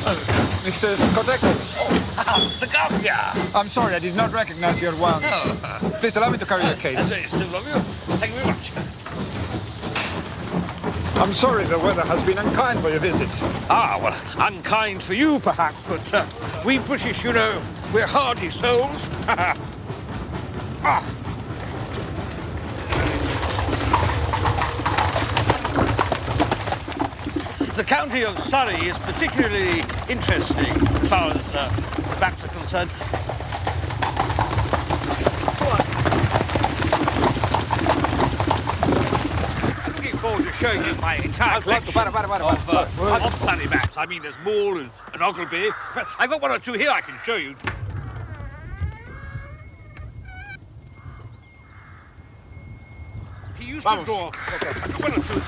Mr. Scott Eccles. Oh, Mr. Garcia. I'm sorry, I did not recognize you at once. Oh. Please allow me to carry your case. That's very civil of you. Thank you very much. I'm sorry the weather has been unkind for your visit. Ah, well, unkind for you, perhaps, but we British, you know, we're hardy souls. Ah. The county of Surrey is particularly interesting as far as facts are concerned. I'm looking forward to showing you my entire collection of Surrey maps. I mean, there's Maul and Ogleby. But I've got one or two here I can show you. He used to draw. Okay. I've got one or two.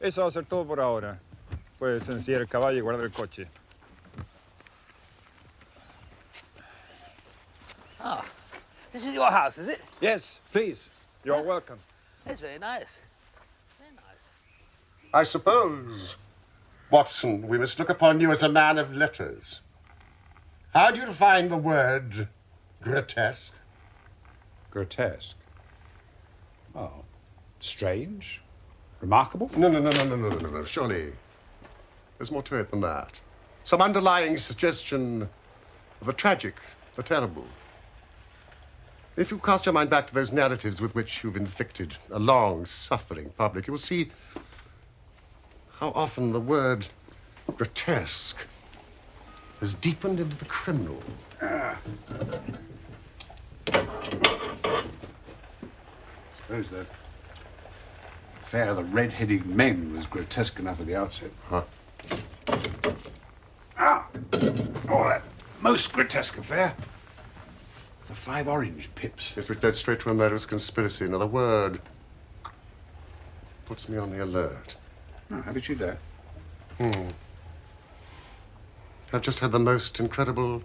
Eso va a ser todo por ahora. Puedes ensillar el caballo y guardar el coche. Ah, this is your house, is it? Yes, please. You're welcome. It's very nice. Very nice. I suppose, Watson, we must look upon you as a man of letters. How do you define the word grotesque? Grotesque? Oh, strange? Remarkable? No. Surely, there's more to it than that. Some underlying suggestion of the tragic, the terrible. If you cast your mind back to those narratives with which you've inflicted a long, suffering public, you will see how often the word grotesque has deepened into the criminal. Suppose that affair of the red-headed men was grotesque enough at the outset. Huh? Ah! Oh, that most grotesque affair. The 5 orange pips. Yes, which led straight to a murderous conspiracy. Now, the word puts me on the alert. Oh, how did you dare? I've just had the most incredible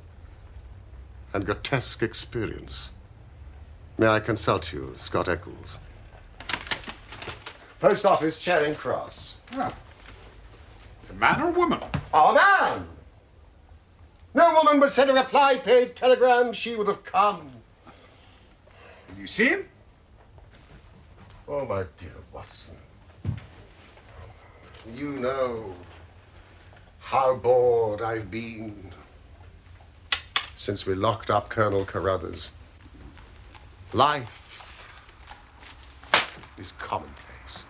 and grotesque experience. May I consult you, Scott Eccles? Post office, Charing Cross. Ah. A man or a woman? Oh, man! No woman would send a reply-paid telegram. She would have come. Did you see him? Oh, my dear Watson. You know how bored I've been since we locked up Colonel Carruthers. Life is commonplace.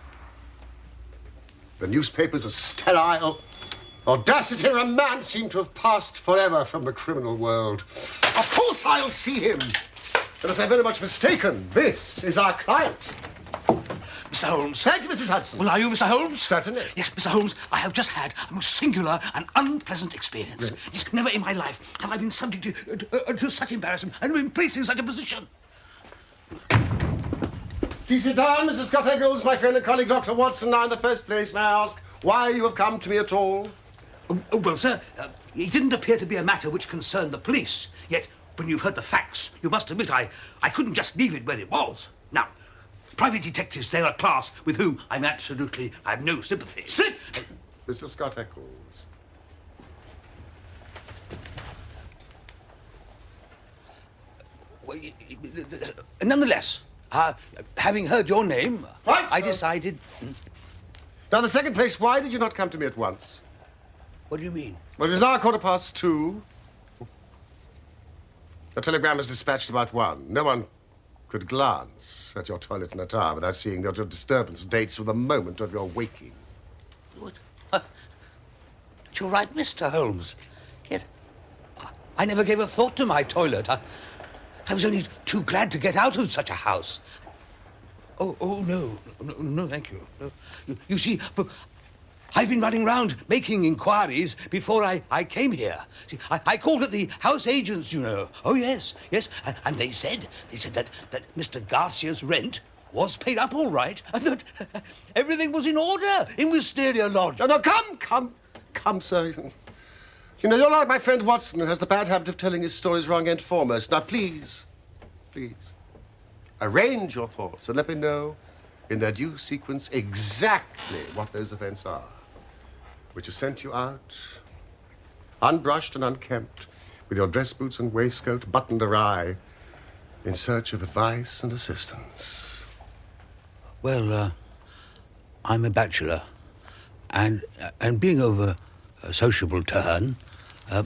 The newspapers are sterile. Audacity and romance seem to have passed forever from the criminal world. Of course I'll see him. Unless I'm very much mistaken, this is our client. Mr. Holmes. Thank you, Mrs. Hudson. Well, are you Mr. Holmes? Certainly. Yes, Mr. Holmes, I have just had a most singular and unpleasant experience. Really? Yes, never in my life have I been subject to such embarrassment and been placed in such a position. Please sit down, Mrs. Scott Eccles, my friend and colleague, Dr. Watson. Now, in the first place, may I ask why you have come to me at all? Oh, well, sir, it didn't appear to be a matter which concerned the police. Yet, when you've heard the facts, you must admit I couldn't just leave it where it was. Now, private detectives, they're a class with whom I have no sympathy. Sit! Mr. Scott Eccles. Well, nonetheless, having heard your name, Right, I sir. decided... Now, in the second place, why did you not come to me at once? What do you mean? Well, it is now 2:15. The telegram was dispatched about 1. No one could glance at your toilet in the tower without seeing that your disturbance dates from the moment of your waking. What? You're right, Mr. Holmes. Yes. I never gave a thought to my toilet. I was only too glad to get out of such a house. Oh, no, thank you. No. You see, I've been running round making inquiries before I came here. See, I called at the house agents, you know. Oh, yes. And they said that Mr. Garcia's rent was paid up all right, and that everything was in order in Wisteria Lodge. No, come, sir. You know, you're like my friend Watson, who has the bad habit of telling his stories wrong end foremost. Now, please, arrange your thoughts and let me know in their due sequence exactly what those events are, which have sent you out, unbrushed and unkempt, with your dress boots and waistcoat buttoned awry, in search of advice and assistance. Well, I'm a bachelor, and being of a sociable turn,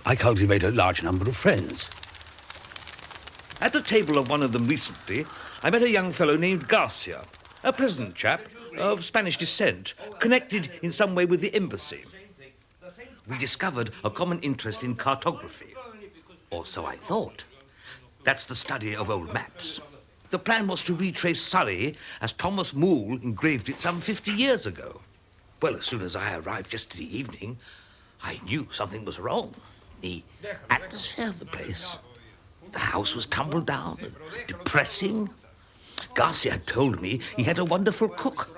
I cultivate a large number of friends. At the table of one of them recently, I met a young fellow named Garcia, a pleasant chap of Spanish descent, connected in some way with the embassy. We discovered a common interest in cartography, or so I thought. That's the study of old maps. The plan was to retrace Surrey as Thomas Moole engraved it some 50 years ago. Well, as soon as I arrived yesterday evening, I knew something was wrong. The atmosphere of the place. The house was tumbled down and depressing. Garcia had told me he had a wonderful cook,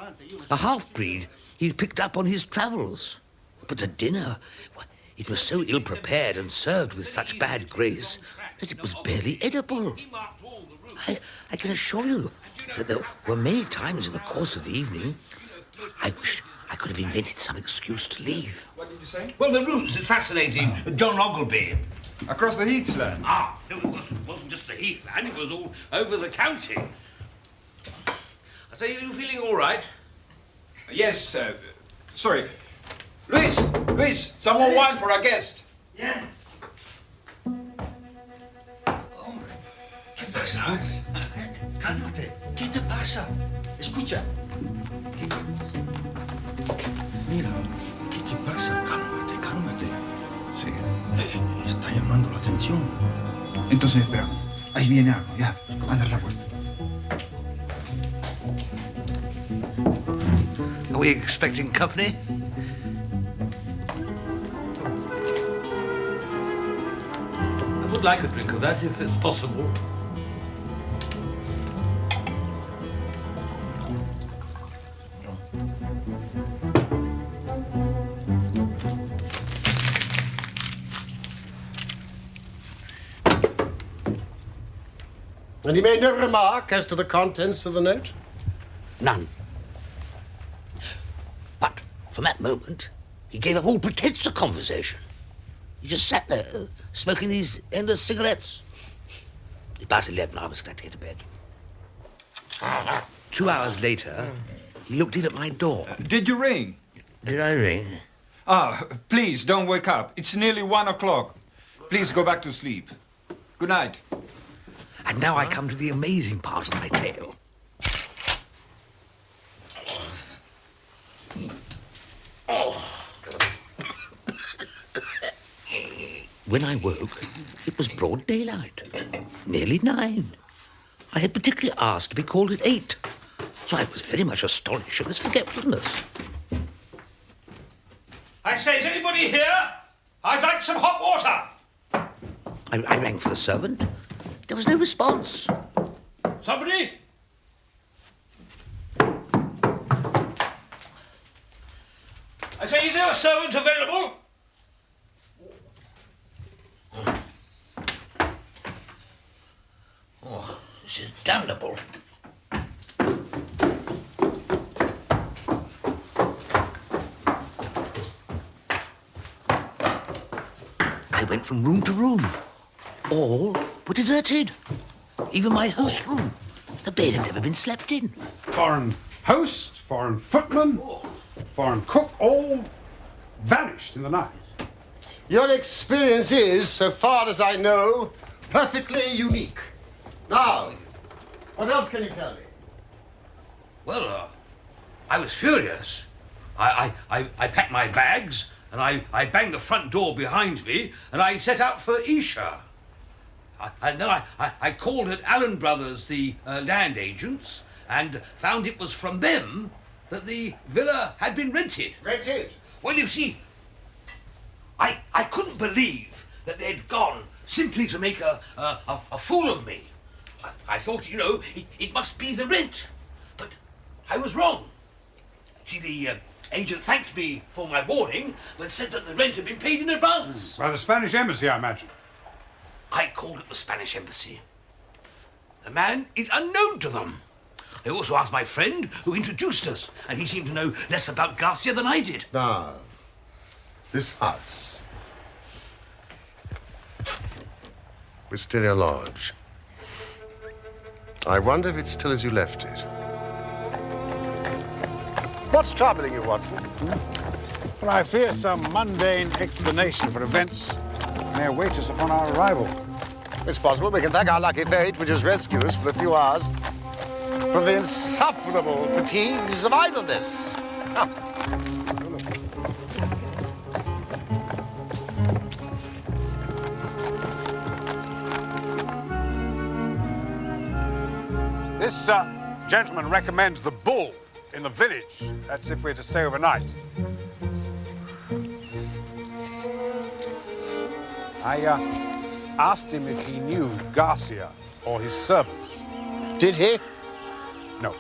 a half-breed he'd picked up on his travels. But the dinner, it was so ill-prepared and served with such bad grace that it was barely edible. I can assure you that there were many times in the course of the evening I wished I could have invented some excuse to leave. What did you say? Well, the routes, it's fascinating. John Ogilvy. Across the heathland? No, it wasn't just the heathland, it was all over the county. I say, are you feeling all right? Yes, sorry. Luis, some more wine for our guest. Yeah. Hombre, ¿qué pasa? Cálmate. ¿Qué te pasa? Escucha. ¿Qué te pasa? Mira, ¿qué te pasa? Cálmate. Sí, está llamando la atención. Entonces, espera. Ahí viene algo, ya. Anda la vuelta. Are we expecting company? I would like a drink of that, if it's possible. And he made no remark as to the contents of the note? None. But from that moment, he gave up all pretense of conversation. He just sat there, smoking these endless cigarettes. About 11, I was glad to get to bed. 2 hours later, he looked in at my door. Did you ring? Did I ring? Please, don't wake up. It's nearly 1 o'clock. Please go back to sleep. Good night. And now I come to the amazing part of my tale. When I woke, it was broad daylight, nearly 9. I had particularly asked to be called at 8, so I was very much astonished at this forgetfulness. I say, is anybody here? I'd like some hot water. I rang for the servant. There was no response. Somebody? I say, is there a servant available? Oh, this is damnable. I went from room to room. All were deserted. Even my host's room. The bed had never been slept in. Foreign host, foreign footman, foreign cook, all vanished in the night. Your experience is, so far as I know, perfectly unique. Now, what else can you tell me? Well, I was furious. I packed my bags, and I banged the front door behind me, and I set out for Esher. And then I called at Allen Brothers, the land agents, and found it was from them that the villa had been rented. Rented? Well, you see, I couldn't believe that they'd gone simply to make a fool of me. I thought, you know, it must be the rent. I was wrong. See, the agent thanked me for my warning, but said that the rent had been paid in advance. By the Spanish embassy, I imagine. I called at the Spanish embassy. The man is unknown to them. I also asked my friend who introduced us, and he seemed to know less about Garcia than I did. Now, this house. Wisteria Lodge. I wonder if it's still as you left it. What's troubling you, Watson? Well, I fear some mundane explanation for events may await us upon our arrival. It's possible we can thank our lucky fate, which has rescued us for a few hours from the insufferable fatigues of idleness. This gentleman recommends the Bull in the village. That's if we're to stay overnight. I asked him if he knew Garcia or his servants. Did he? No.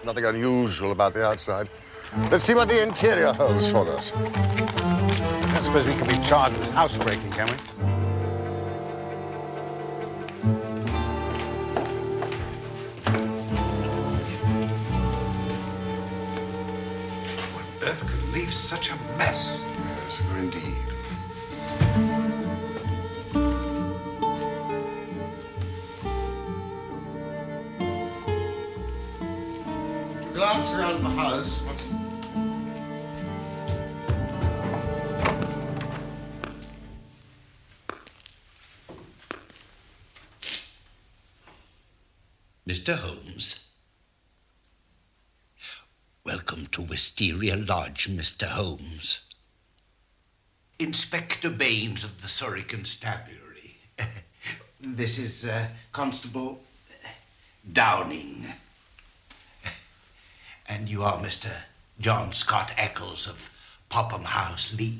Nothing unusual about the outside. Let's see what the interior holds for us. I don't suppose we can be charged with housebreaking, can we? What on earth could leave such a mess? Yes, indeed. Glance around the house. Mr. Holmes. Welcome to Wisteria Lodge, Mr. Holmes. Inspector Baines of the Surrey Constabulary. This is Constable Downing. And you are Mr. John Scott Eccles of Popham House, Lee.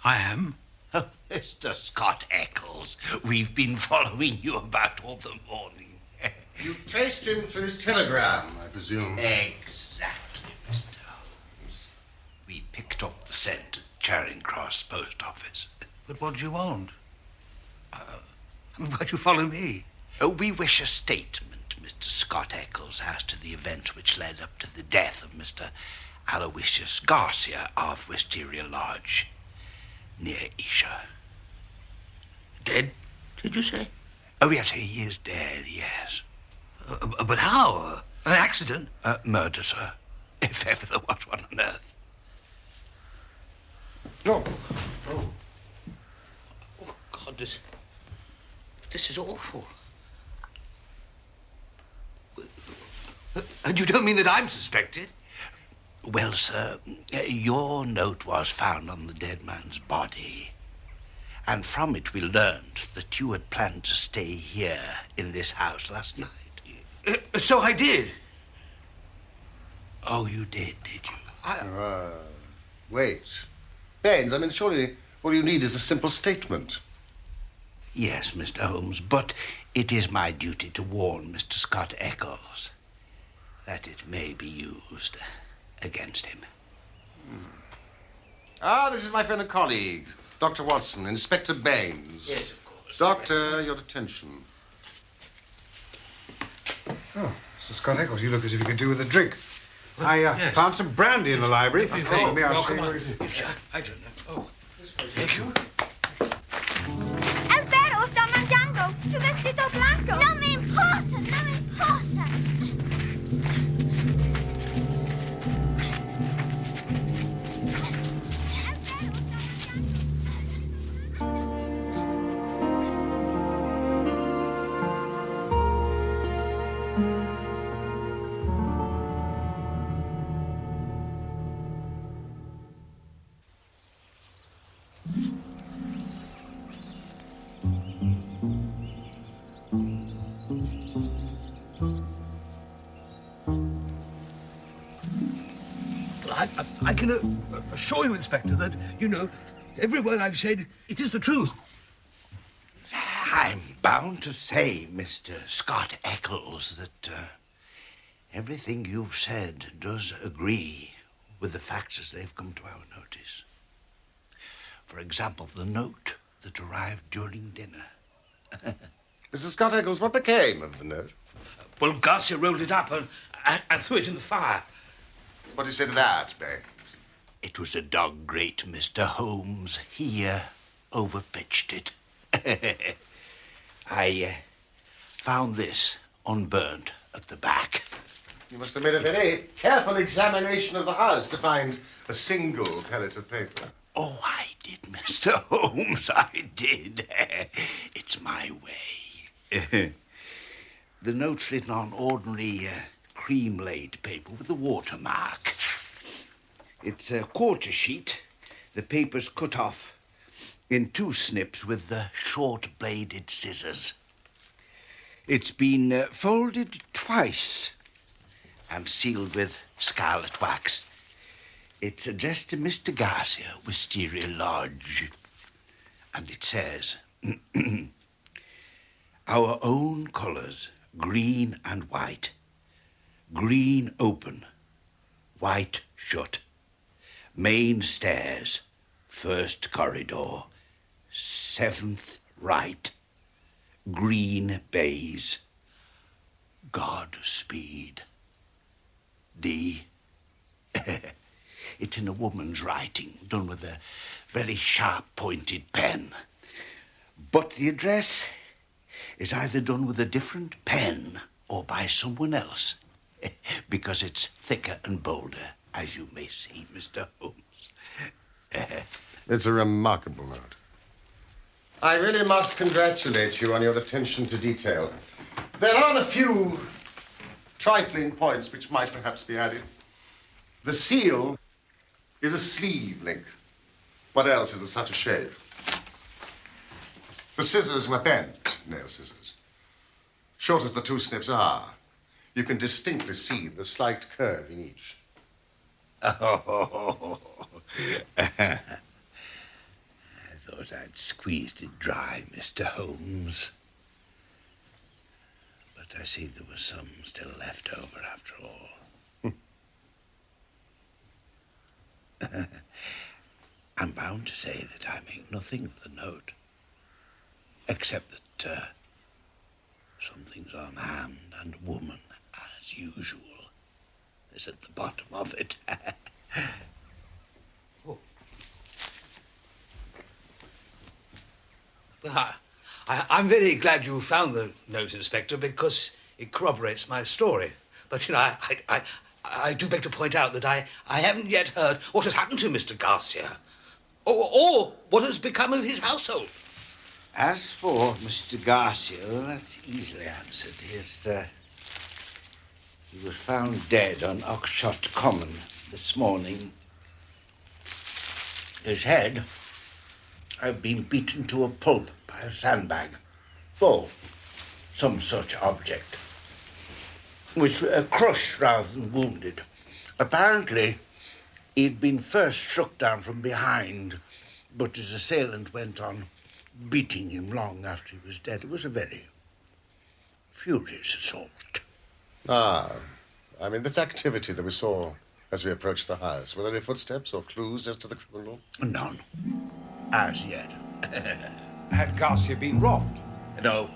I am. Oh, Mr. Scott Eccles, we've been following you about all the morning. You traced him through his telegram, I presume. Exactly, Mr. Holmes. We picked up the scent at Charing Cross Post Office. But what do you want? Why'd you follow me? Oh, we wish a statement, Mr. Scott Eccles, as to the events which led up to the death of Mr. Aloysius Garcia of Wisteria Lodge, near Isha. Dead, did you say? Oh, yes, he is dead, yes. But how? An accident? Murder, sir. If ever there was one on earth. Oh. Oh, God, this is awful. And you don't mean that I'm suspected? Well, sir, your note was found on the dead man's body. And from it we learned that you had planned to stay here in this house last night. So I did. Oh, you did you? Wait. Baines, I mean, surely all you need is a simple statement. Yes, Mr. Holmes, but it is my duty to warn Mr. Scott Eccles that it may be used against him. Ah, this is my friend and colleague, Dr. Watson, Inspector Baines. Yes, of course. Doctor, your attention. Oh, Mr. Scott Eccles, you look as if you could do with a drink. I found some brandy in the library. If you follow me, I'll show you where it is. I don't know. Oh, thank you. È vero, sto mangiando. Tu vestito blanco. Non mi importa, non mi importa. I can assure you, Inspector, that, you know, every word I've said, it is the truth. I'm bound to say, Mr. Scott Eccles, that Everything you've said does agree with the facts as they've come to our notice. For example, the note that arrived during dinner. Mrs. Scott Eccles, what became of the note? Well, Garcia rolled it up and threw it in the fire. What do you say to that, Baines? It was a dog grate, Mr. Holmes. He overpitched it. I found this unburnt at the back. You must have made a very careful examination of the house to find a single pellet of paper. Oh, I did, Mr. Holmes, I did. It's my way. The note's written on ordinary cream-laid paper with a watermark. It's a quarter sheet. The paper's cut off in 2 snips with the short-bladed scissors. It's been folded twice and sealed with scarlet wax. It's addressed to Mr. Garcia, Wisteria Lodge. And it says, our own colours, green and white. Green open, white shut. Main stairs, 1st corridor, 7th right. Green bays. Godspeed. D. It's in a woman's writing, done with a very sharp-pointed pen. But the address is either done with a different pen or by someone else, because it's thicker and bolder, as you may see, Mr. Holmes. It's a remarkable note. I really must congratulate you on your attention to detail. There are a few trifling points which might perhaps be added. The seal is a sleeve link. What else is of such a shape? The scissors were bent nail scissors. Short as the 2 snips are, you can distinctly see the slight curve in each. Oh, I thought I'd squeezed it dry, Mr. Holmes. But I see there was some still left over after all. I'm bound to say that I make nothing of the note, except that something's on hand and woman, as usual, is at the bottom of it. Oh. Well, I'm very glad you found the note, Inspector, because it corroborates my story. But, you know, I do beg to point out that I haven't yet heard what has happened to Mr. Garcia, or what has become of his household. As for Mr. Garcia, well, that's easily answered. He was found dead on Oxshott Common this morning. His head had been beaten to a pulp by a sandbag, or some such object, which crushed rather than wounded. Apparently, he'd been first struck down from behind, but his assailant went on beating him long after he was dead. It was a very furious assault. Ah, I mean, this activity that we saw as we approached the house, were there any footsteps or clues as to the criminal? None. As yet. Had Garcia been robbed? No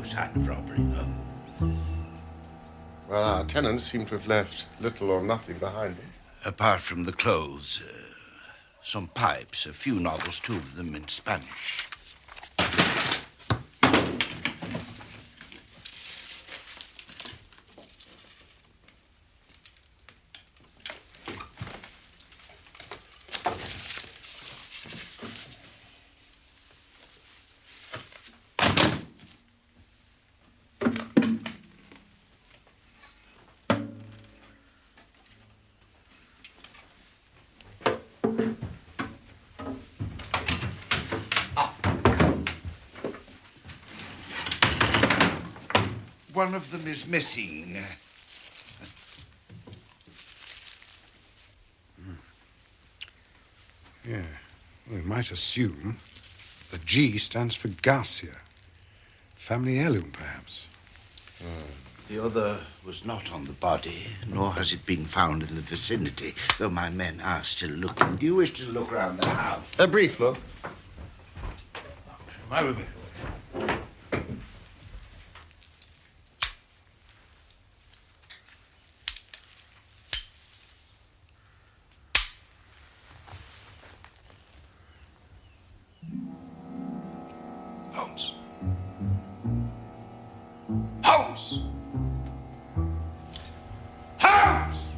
sign of robbery, no. Well, our tenants seem to have left little or nothing behind them. Apart from the clothes, some pipes, a few novels, 2 of them in Spanish. One of them is missing. Yeah. Well, we might assume the G stands for Garcia. Family heirloom, perhaps. The other was not on the body, nor has it been found in the vicinity, though my men are still looking. Do you wish to look round the house? A brief look. Holmes. Holmes! Holmes!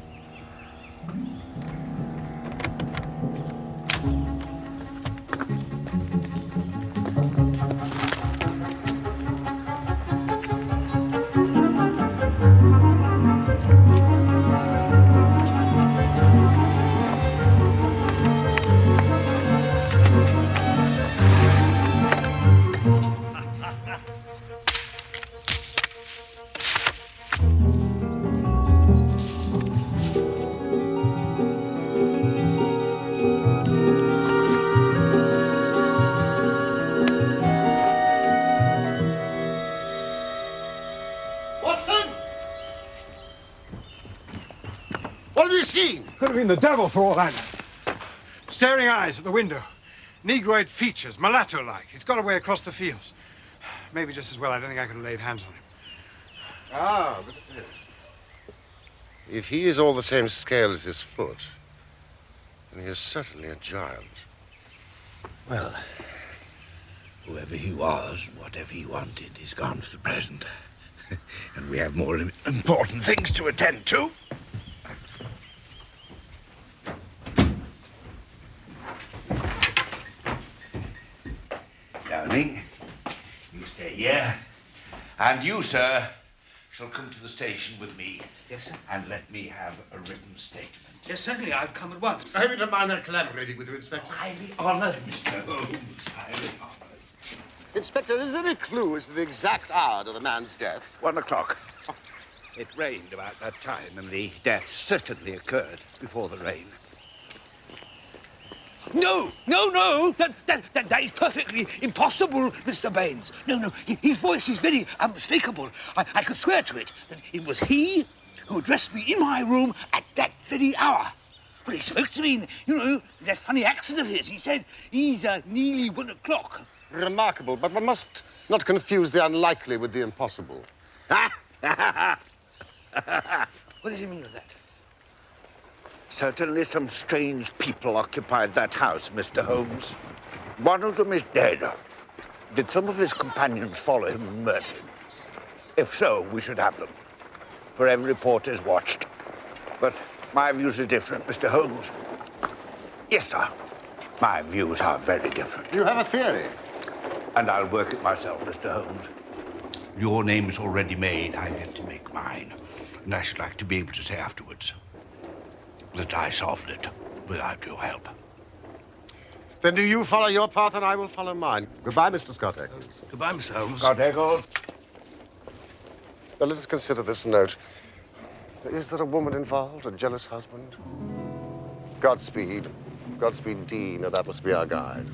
Watson! What have you seen? Could have been the devil for all I know. Staring eyes at the window. Negroid features, mulatto-like. He's got away across the fields. Maybe just as well. I don't think I could have laid hands on him. Ah, look at this. If he is all the same scale as his foot, then he is certainly a giant. Well, whoever he was, whatever he wanted, is gone for the present. And we have more important things to attend to. Downing, you stay here. And you, sir, shall come to the station with me. Yes, sir. And let me have a written statement. Yes, certainly. I'll come at once. I hope you don't mind our collaborating with you, Inspector. Highly honoured, Mr. Holmes. Highly honoured. Inspector, is there any clue as to the exact hour of the man's death? 1 o'clock. It rained about that time, and the death certainly occurred before the rain. No! That is perfectly impossible, Mr. Baines. No. His voice is very unmistakable. I could swear to it that it was he who addressed me in my room at that very hour. Well, he spoke to me in, that funny accent of his. He said, he's nearly 1 o'clock. Remarkable, but one must not confuse the unlikely with the impossible. What does he mean by that? Certainly some strange people occupied that house, Mr. Holmes. One of them is dead. Did some of his companions follow him and murder him? If so, we should have them. For every report is watched. But my views are different, Mr. Holmes. Yes, sir. My views are very different. You have a theory? And I'll work it myself, Mr. Holmes. Your name is already made. I get to make mine. And I should like to be able to say afterwards that I solved it without your help. Then do you follow your path and I will follow mine. Goodbye, Mr. Scott Eccles. Goodbye, Mr. Holmes. Scott Eccles. Now, let us consider this note. Is there a woman involved, a jealous husband? Godspeed. Godspeed, D. Now, that must be our guide.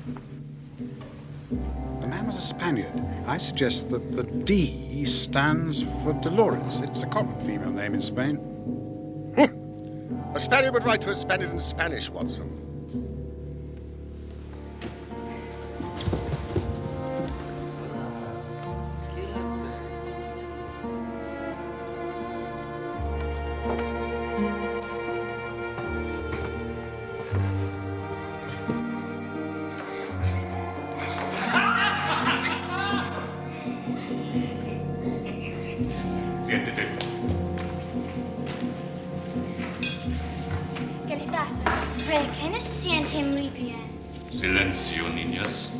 The man was a Spaniard. I suggest that the D stands for Dolores. It's a common female name in Spain. A Spaniard would write to a Spaniard in Spanish, Watson. Siéntete. ¿Qué le pasa? Rey, ¿qué no se siente muy bien? Silencio, niñas.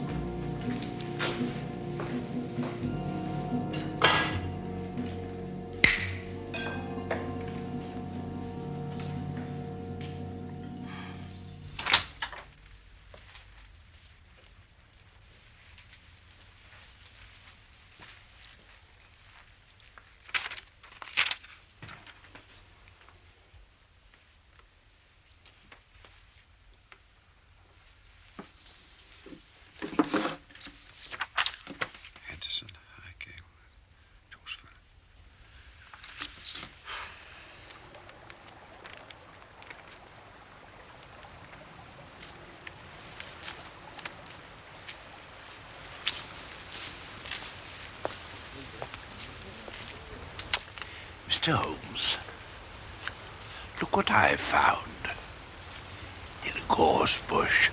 Mr. Holmes, look what I've found in a gorse bush.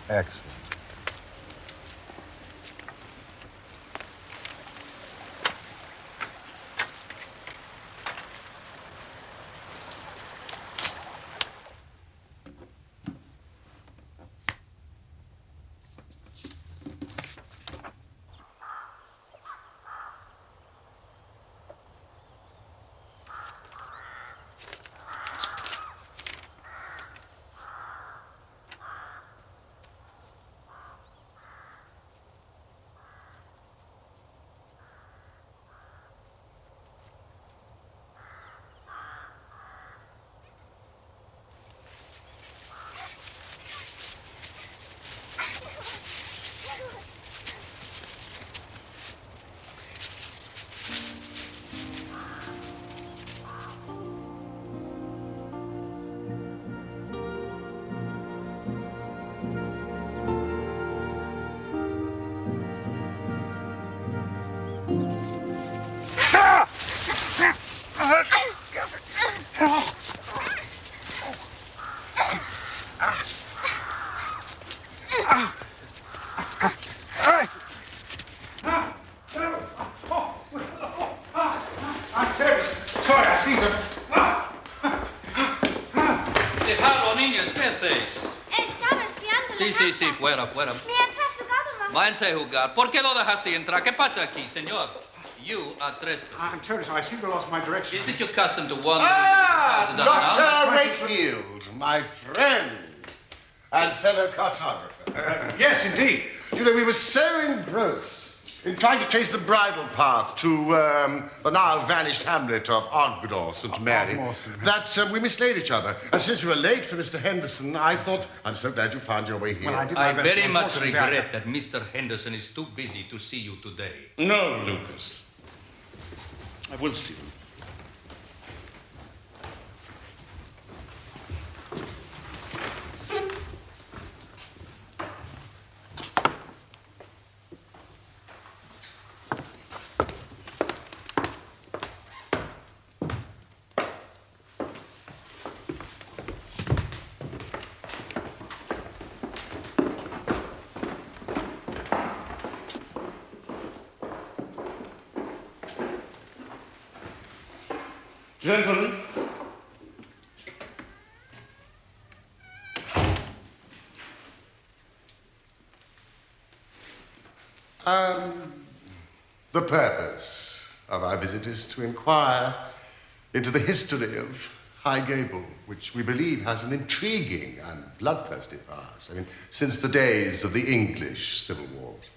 Excellent. Sorry, I see them. Dejadlo, niños, ¿qué hacéis? Estaba espiando Sí, la sí, casa. sí, fuera, fuera. Mientras jugábamos. Váyanse a jugar. ¿Por qué lo dejaste entrar? ¿Qué pasa aquí, señor? You are trespassing. I'm terribly sorry. I seem to have lost my direction. Is it your custom to wander into houses Dr. unannounced? Wakefield, my friend and fellow cartographer. Yes, indeed. You know, we were so engrossed in trying to trace the bridle path to the now vanished hamlet of Ogdor, St. Mary, that we mislaid each other. And since we were late for Mr. Henderson, I thought, I'm so glad you found your way here. Well, I did my I best, very but much unfortunately, regret that Mr. Henderson is too busy to see you today. No, Lucas. I will see you. Gentlemen. The purpose of our visit is to inquire into the history of High Gable, which we believe has an intriguing and bloodthirsty past. I mean, since the days of the English Civil Wars.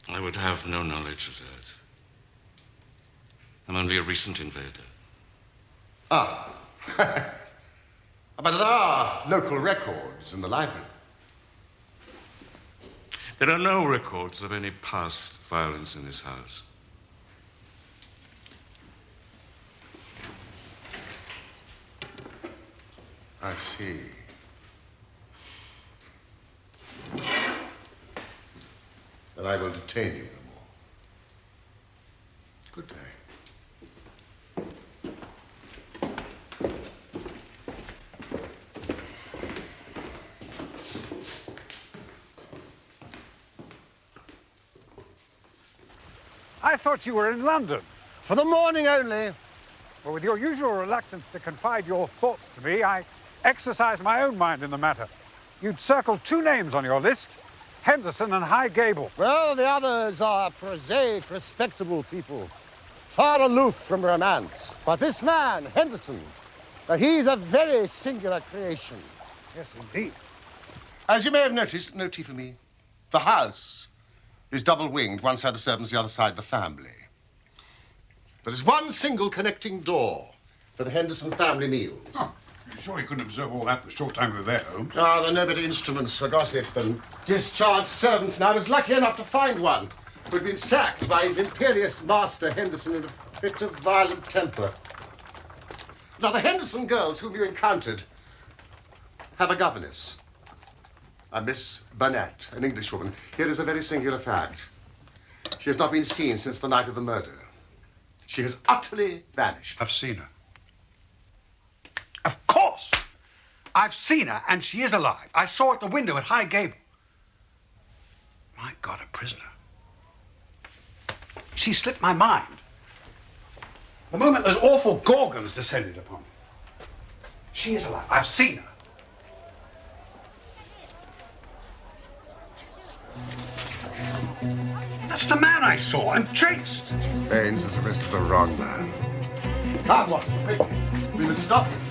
I would have no knowledge of that. I'm only a recent invader. Ah. But there are local records in the library. There are no records of any past violence in this house. I see. Then I will detain you no more. Good day. I thought you were in London. For the morning only. Well, with your usual reluctance to confide your thoughts to me, I exercised my own mind in the matter. You'd circled two names on your list, Henderson and High Gable. Well, the others are prosaic, respectable people, far aloof from romance. But this man, Henderson, he's a very singular creation. Yes, indeed. As you may have noticed, no tea for me. The house is double-winged, one side the servants, the other side the family. There is one single connecting door for the Henderson family meals. Oh, you sure you couldn't observe all that in the short time we were there, Holmes? Ah, there are no better instruments for gossip than discharged servants, and I was lucky enough to find one who had been sacked by his imperious master, Henderson, in a fit of violent temper. Now, the Henderson girls whom you encountered have a governess, a Miss Burnett, an Englishwoman. Here is a very singular fact. She has not been seen since the night of the murder. She has utterly vanished. I've seen her. Of course. I've seen her, and she is alive. I saw her at the window at High Gable. My God, a prisoner. She slipped my mind. The moment those awful gorgons descended upon me. She is alive. I've seen her. That's the man I saw and chased. Baines has arrested the wrong man. Come, Watson, quick. We must stop him.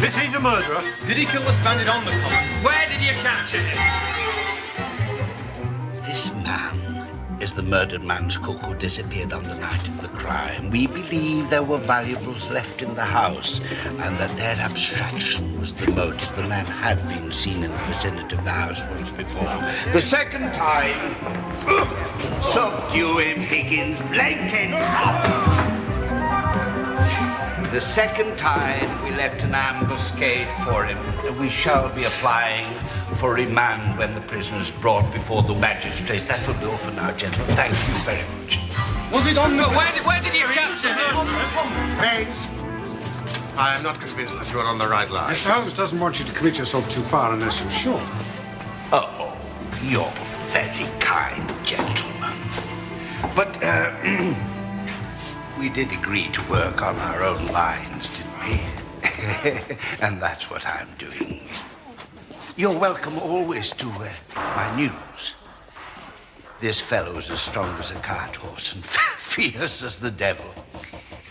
Is he the murderer? Did he kill the Spaniard on the common? Where did you capture him? This man is the murdered man's cook who disappeared on the night of the crime. We believe there were valuables left in the house and that their abstraction was the motive. The man had been seen in the vicinity of the house once before. The second time, subdue him, Higgins, blanket up. The second time, we left an ambuscade for him. We shall be applying for remand when the prisoner is brought before the magistrates. That will be all for now, gentlemen. Thank you very much. Was it on the... Where did you capture him? Baines, I am not convinced that you are on the right line. Mr. Holmes doesn't want you to commit yourself too far unless you're sure. Oh, you're very kind, gentlemen. But, we did agree to work on our own lines, didn't we? And that's what I'm doing. You're welcome always to my news. This fellow's as strong as a cart horse and fierce as the devil.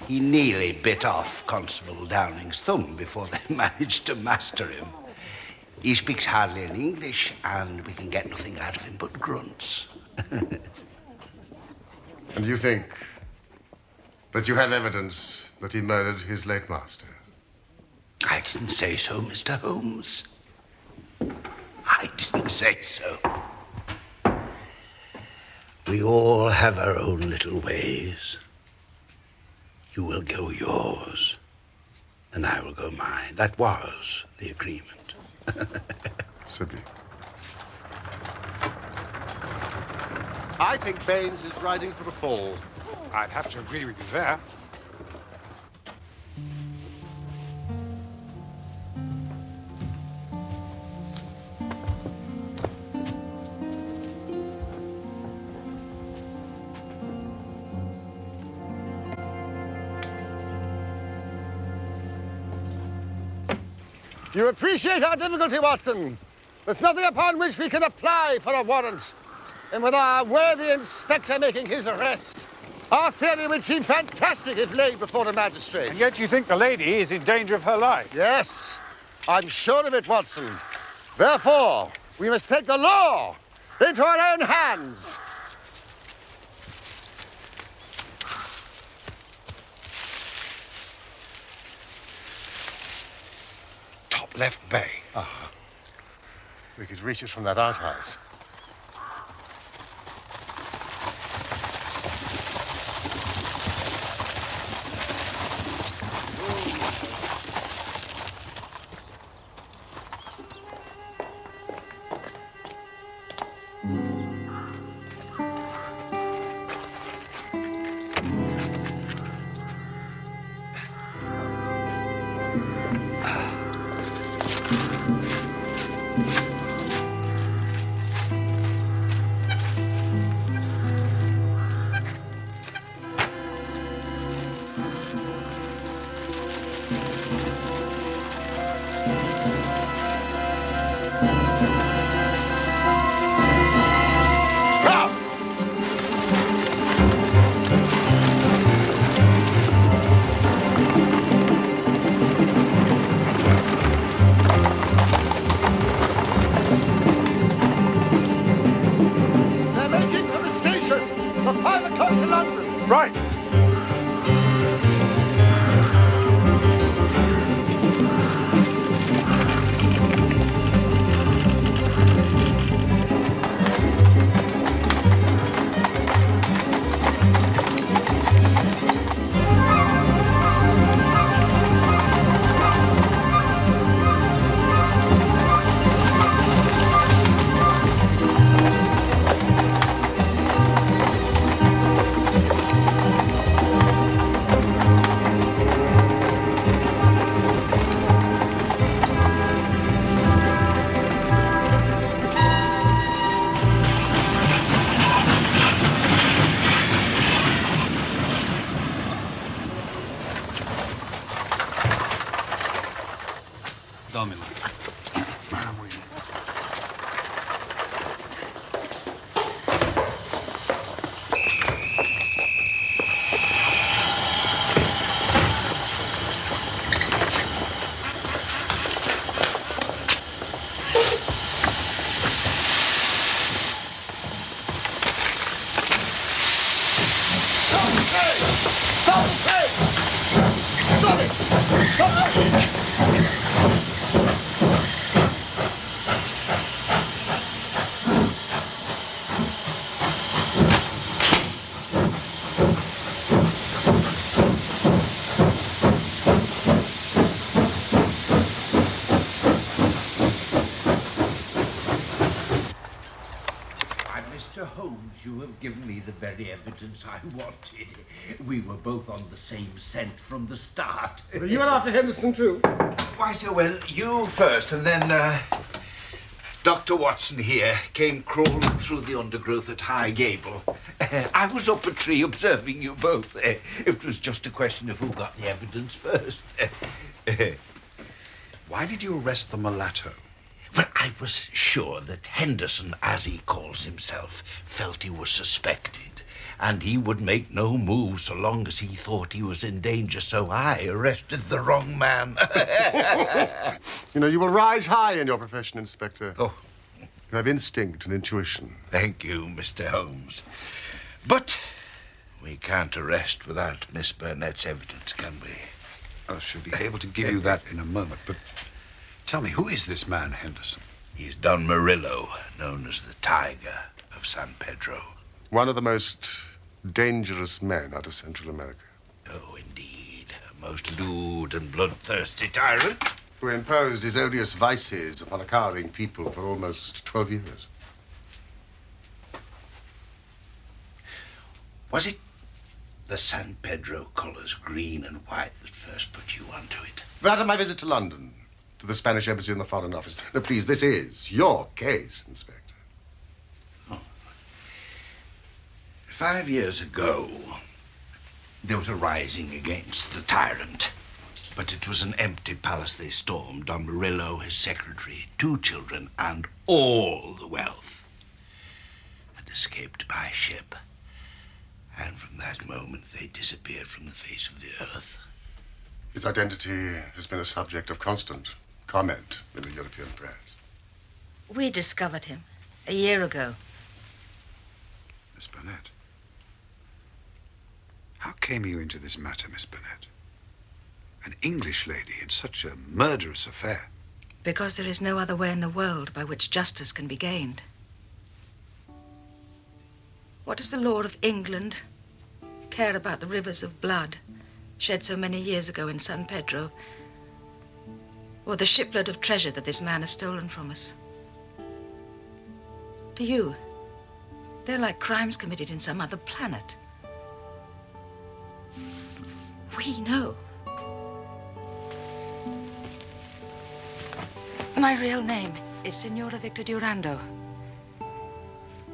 He nearly bit off Constable Downing's thumb before they managed to master him. He speaks hardly any English, and we can get nothing out of him but grunts. And you think that you have evidence that he murdered his late master? I didn't say so, Mr. Holmes. I didn't say so. We all have our own little ways. You will go yours, and I will go mine. That was the agreement. Sibley. I think Baines is riding for the fall. I'd have to agree with you there. You appreciate our difficulty, Watson. There's nothing upon which we can apply for a warrant. And with our worthy inspector making his arrest, our theory would seem fantastic if laid before a magistrate. And yet you think the lady is in danger of her life? Yes, I'm sure of it, Watson. Therefore, we must take the law into our own hands. Top left bay. We could reach it from that outhouse. Mr. Holmes, you have given me the very evidence I wanted. We were both on the same scent from the start. You went after Henderson, too? Why, so well, you first, and then, Dr. Watson here came crawling through the undergrowth at High Gable. I was up a tree observing you both. It was just a question of who got the evidence first. Why did you arrest the mulatto? Well, I was sure that Henderson, as he calls himself, felt he was suspected, and he would make no move so long as he thought he was in danger, so I arrested the wrong man. You know, you will rise high in your profession, Inspector. Oh. You have instinct and intuition. Thank you, Mr. Holmes. But we can't arrest without Miss Burnett's evidence, can we? I shall be able to give you that in a moment, but tell me, who is this man, Henderson? He's Don Murillo, known as the Tiger of San Pedro. One of the most dangerous men out of Central America. Oh, indeed. A most lewd and bloodthirsty tyrant. Who imposed his odious vices upon a cowering people for almost 12 years. Was it the San Pedro colours, green and white, that first put you onto it? That and my visit to London, to the Spanish Embassy and the Foreign Office. No, please, this is your case, Inspector. Oh. 5 years ago, there was a rising against the tyrant. But it was an empty palace they stormed. Don Murillo, his secretary, 2 children, and all the wealth had escaped by ship. And from that moment, they disappeared from the face of the earth. His identity has been a subject of constant comment in the European press. We discovered him a year ago. Miss Burnett, how came you into this matter, Miss Burnett? An English lady in such a murderous affair. Because there is no other way in the world by which justice can be gained. What does the law of England care about the rivers of blood shed so many years ago in San Pedro, or the shipload of treasure that this man has stolen from us? To you, they're like crimes committed in some other planet. We know. My real name is Signora Victor Durando.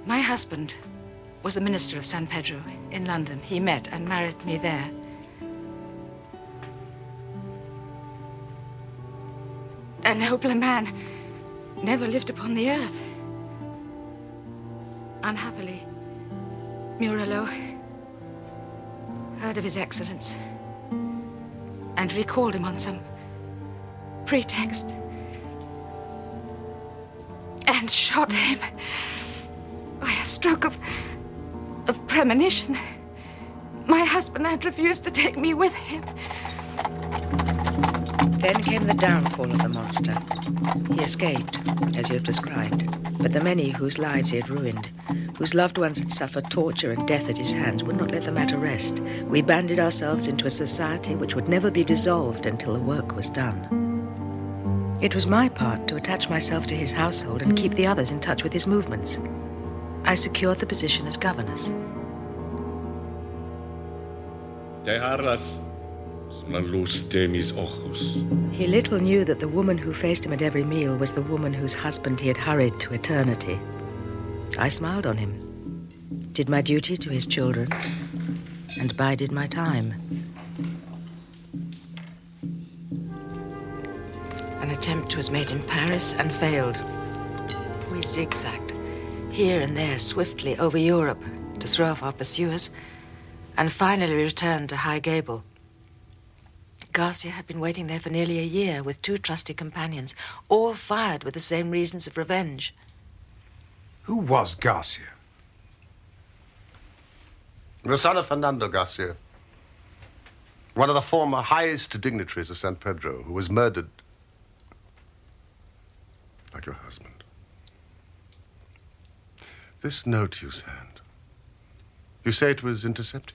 My husband was the minister of San Pedro in London. He met and married me there. A nobler man never lived upon the earth. Unhappily, Murillo heard of his excellence and recalled him on some pretext and shot him by a stroke of premonition. My husband had refused to take me with him. Then came the downfall of the monster. He escaped, as you have described, but the many whose lives he had ruined, whose loved ones had suffered torture and death at his hands, would not let the matter rest. We banded ourselves into a society which would never be dissolved until the work was done. It was my part to attach myself to his household and keep the others in touch with his movements. I secured the position as governess. Dejarlas son luz de mis ojos. He little knew that the woman who faced him at every meal was the woman whose husband he had hurried to eternity. I smiled on him, did my duty to his children, and bided my time. An attempt was made in Paris and failed. We zigzagged here and there swiftly over Europe to throw off our pursuers, and finally returned to High Gable. Garcia had been waiting there for nearly a year with 2 trusty companions, all fired with the same reasons of revenge. Who was Garcia? The son of Fernando Garcia, one of the former highest dignitaries of San Pedro, who was murdered like your husband. This note you sent, you say it was intercepted?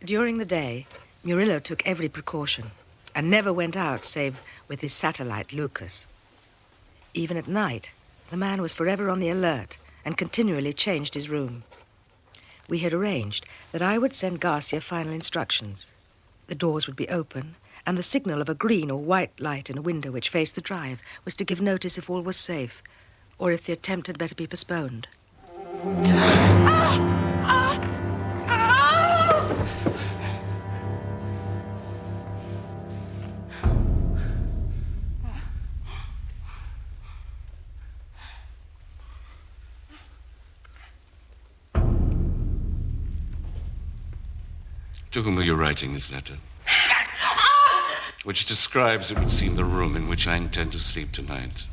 During the day, Murillo took every precaution and never went out save with his satellite, Lucas. Even at night, the man was forever on the alert and continually changed his room. We had arranged that I would send Garcia final instructions. The doors would be open, and the signal of a green or white light in a window which faced the drive was to give notice if all was safe, or if the attempt had better be postponed. To whom are you writing this letter? Which describes, it would seem, the room in which I intend to sleep tonight.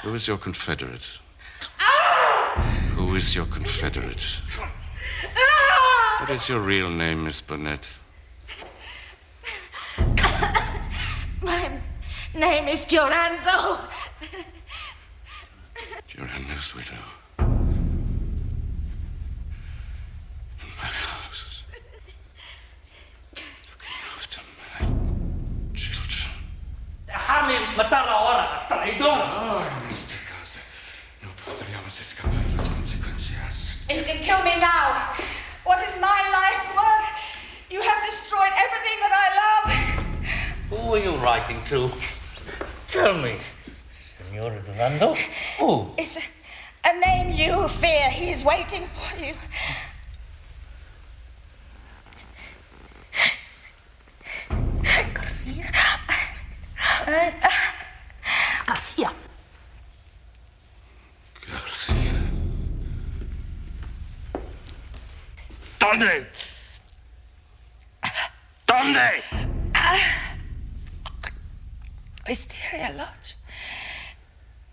Who is your confederate? Who is your confederate? What is your real name, Miss Burnett? My name is Giorando. Giorando's widow. In my house. Looking after my children. Déjame matar ahora, traidor. Oh, en este caso, no podríamos escapar las consecuencias. You can kill me now. What is my life worth? You have destroyed everything that I love. Who are you writing to? Tell me, Senor Donando. Who? It's a name you fear. He is waiting for you. Garcia. It's Garcia. Garcia. ¿Dónde? ¿Dónde? Wisteria Lodge.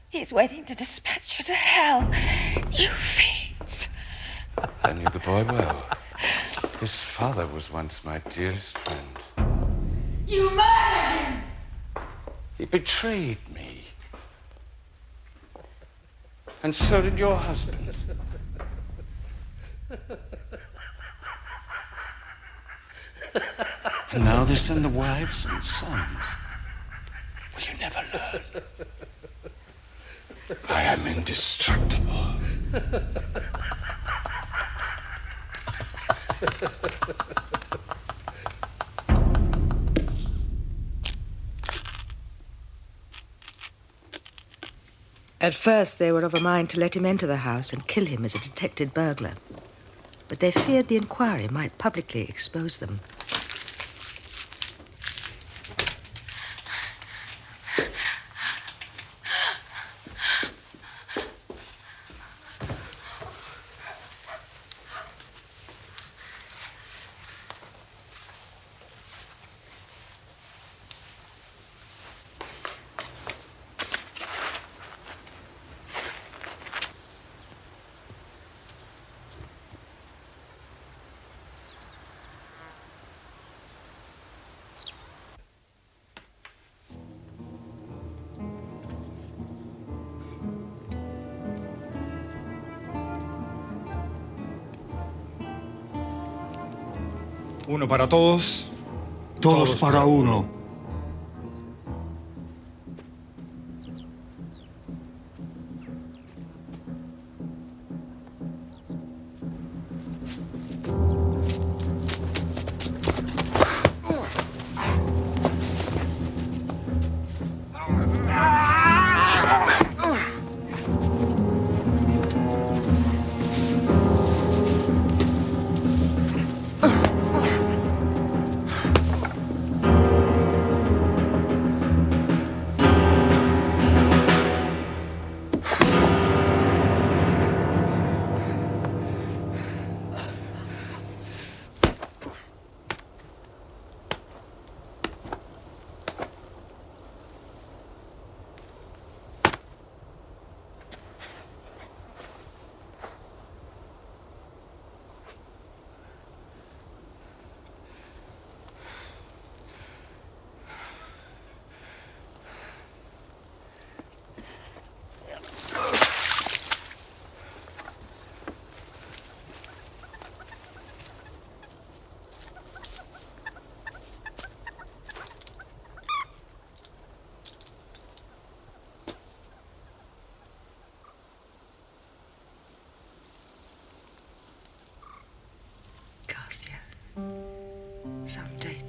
He's waiting to dispatch you to hell. You fiends. I knew the boy well. His father was once my dearest friend. You murdered him. He betrayed me. And so did your husband. And now they send the wives and sons. Will you never learn? I am indestructible. At first, they were of a mind to let him enter the house and kill him as a detected burglar. But they feared the inquiry might publicly expose them. Uno para todos. Todos para uno.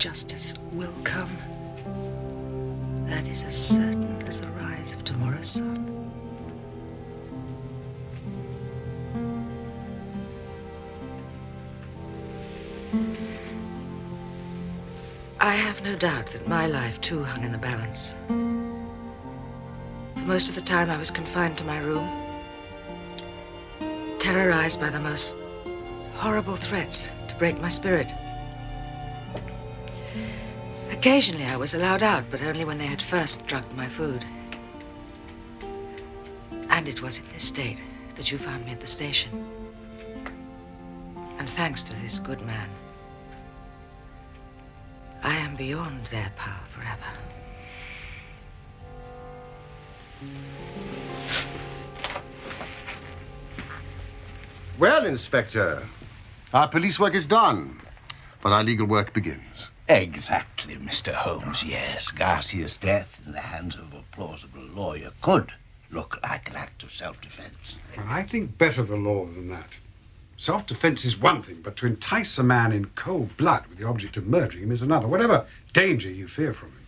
justice will come. That is as certain as the rise of tomorrow's sun. I have no doubt that my life, too, hung in the balance. For most of the time, I was confined to my room, terrorized by the most horrible threats to break my spirit. Occasionally, I was allowed out, but only when they had first drugged my food. And it was in this state that you found me at the station. And thanks to this good man, I am beyond their power forever. Well, Inspector, our police work is done, but our legal work begins. Exactly, Mr. Holmes, yes. Garcia's death in the hands of a plausible lawyer could look like an act of self-defense. Well, I think better of the law than that. Self-defense is one thing, but to entice a man in cold blood with the object of murdering him is another, whatever danger you fear from him.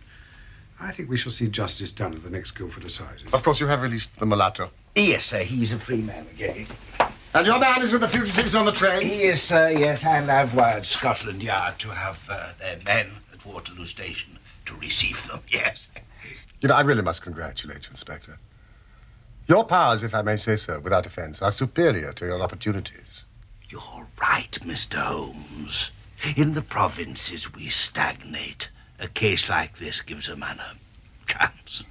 I think we shall see justice done at the next Guildford Assizes. Of course, you have released the mulatto. Yes, sir, he's a free man again. And your man is with the fugitives on the train? He is, sir, yes, and I've wired Scotland Yard to have their men at Waterloo Station to receive them, yes. You know, I really must congratulate you, Inspector. Your powers, if I may say so, without offense, are superior to your opportunities. You're right, Mr. Holmes. In the provinces, we stagnate. A case like this gives a man a chance.